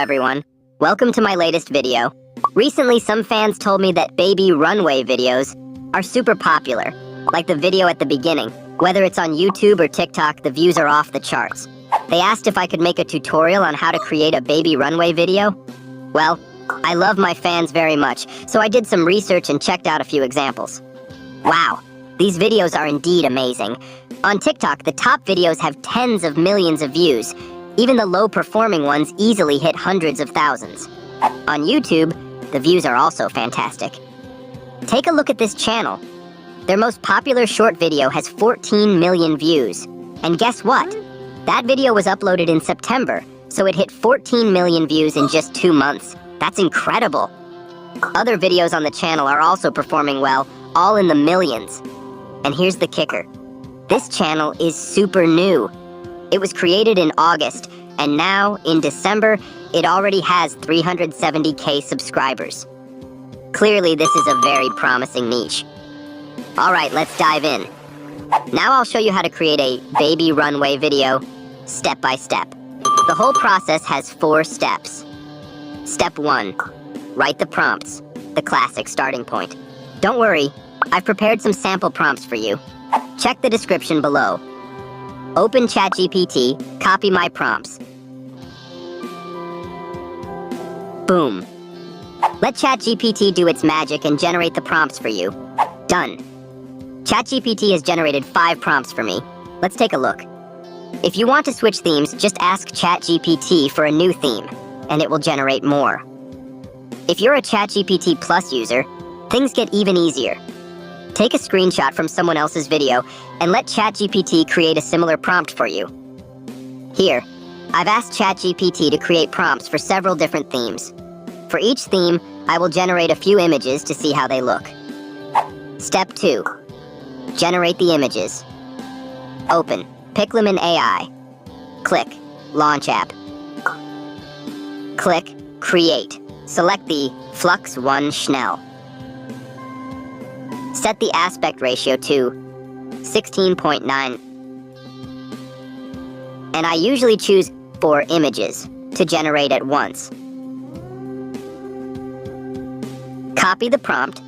everyone. Welcome to my latest video. Recently, some fans told me that baby Runway videos are super popular, like the video at the beginning. Whether it's on YouTube or TikTok, the views are off the charts. They asked if I could make a tutorial on how to create a baby Runway video. Well, I love my fans very much, so I did some research and checked out a few examples. Wow, these videos are indeed amazing. On TikTok, the top videos have tens of millions of views. Even the low-performing ones easily hit hundreds of thousands. On YouTube, the views are also fantastic. Take a look at this channel. Their most popular short video has 14 million views. And guess what? That video was uploaded in September, so it hit 14 million views in just 2 months. That's incredible. Other videos on the channel are also performing well, all in the millions. And here's the kicker. This channel is super new. It was created in August, and now, in December, it already has 370K subscribers. Clearly, this is a very promising niche. Alright, let's dive in. Now I'll show you how to create a baby Runway video, step by step. The whole process has 4 steps. Step 1. Write the prompts, the classic starting point. Don't worry, I've prepared some sample prompts for you. Check the description below. Open Chatgpt, copy my prompts. Boom. Let Chatgpt do its magic and generate the prompts for you. Done. Chatgpt has generated 5 prompts for me. Let's take a look. If you want to switch themes, just ask Chatgpt for a new theme, and it will generate more. If you're a Chatgpt Plus user, things get even easier. Take a screenshot from someone else's video and let Chatgpt create a similar prompt for you. Here, I've asked Chatgpt to create prompts for several different themes. For each theme, I will generate a few images to see how they look. Step 2. Generate the images. Open Piclumen AI. Click Launch App. Click Create. Select the Flux 1 Schnell. Set the aspect ratio to 16.9. And I usually choose 4 images to generate at once. Copy the prompt.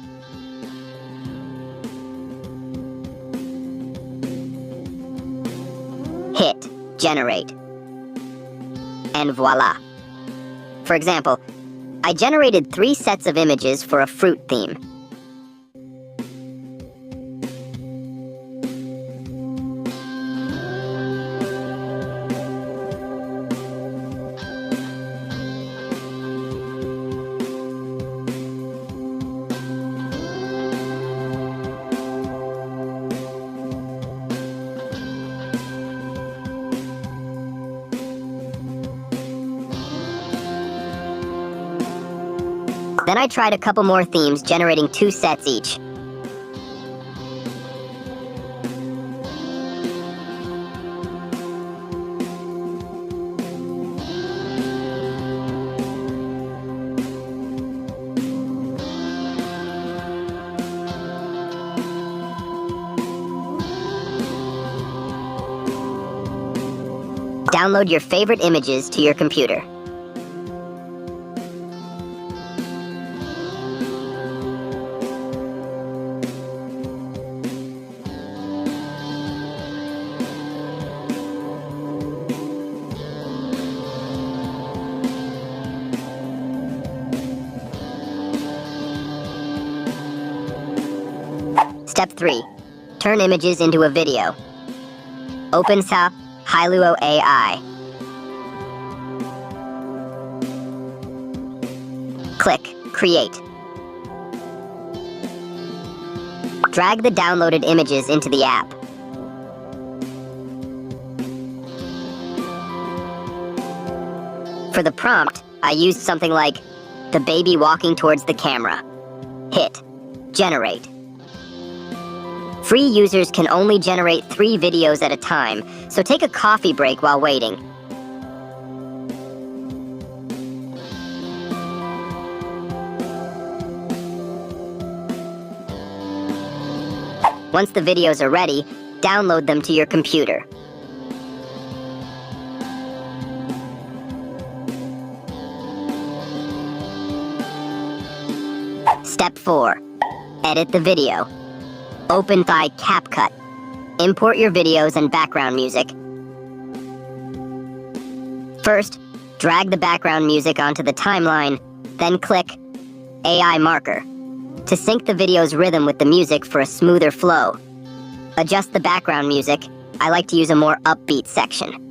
Hit Generate. And voila. For example, I generated 3 sets of images for a fruit theme. Then I tried a couple more themes, generating 2 sets each. Download your favorite images to your computer. Step 3. Turn images into a video. Open SAP Hailuo AI. Click Create. Drag the downloaded images into the app. For the prompt, I used something like the baby walking towards the camera. Hit Generate. Free users can only generate 3 videos at a time, so take a coffee break while waiting. Once the videos are ready, download them to your computer. Step 4. Edit the video. Open by Capcut. Import your videos and background music. First, drag the background music onto the timeline, then click AI marker to sync the video's rhythm with the music for a smoother flow. Adjust the background music. I like to use a more upbeat section.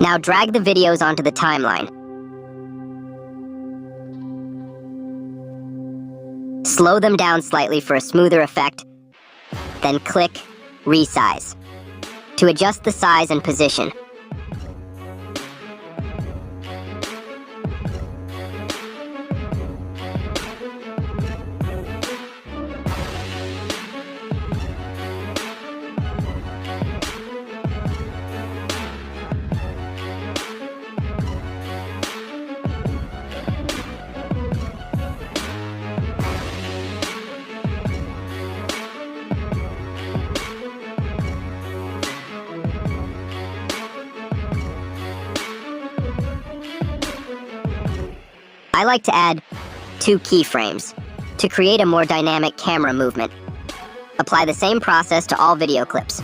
Now drag the videos onto the timeline. Slow them down slightly for a smoother effect, then click Resize to adjust the size and position. I like to add 2 keyframes to create a more dynamic camera movement. Apply the same process to all video clips.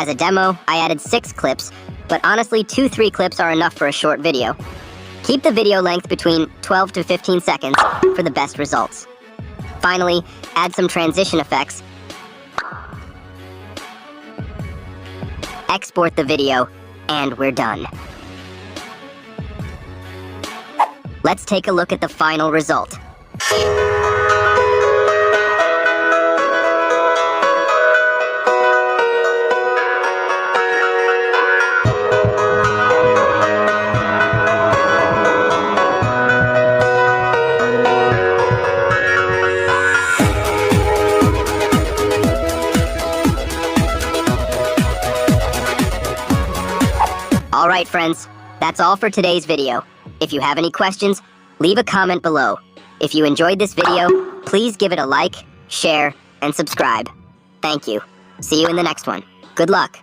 As a demo, I added 6 clips, but honestly 2-3 clips are enough for a short video. Keep the video length between 12 to 15 seconds for the best results. Finally, add some transition effects. Export the video, and we're done. Let's take a look at the final result. Alright friends, that's all for today's video. If you have any questions, leave a comment below. If you enjoyed this video, please give it a like, share, and subscribe. Thank you. See you in the next one. Good luck.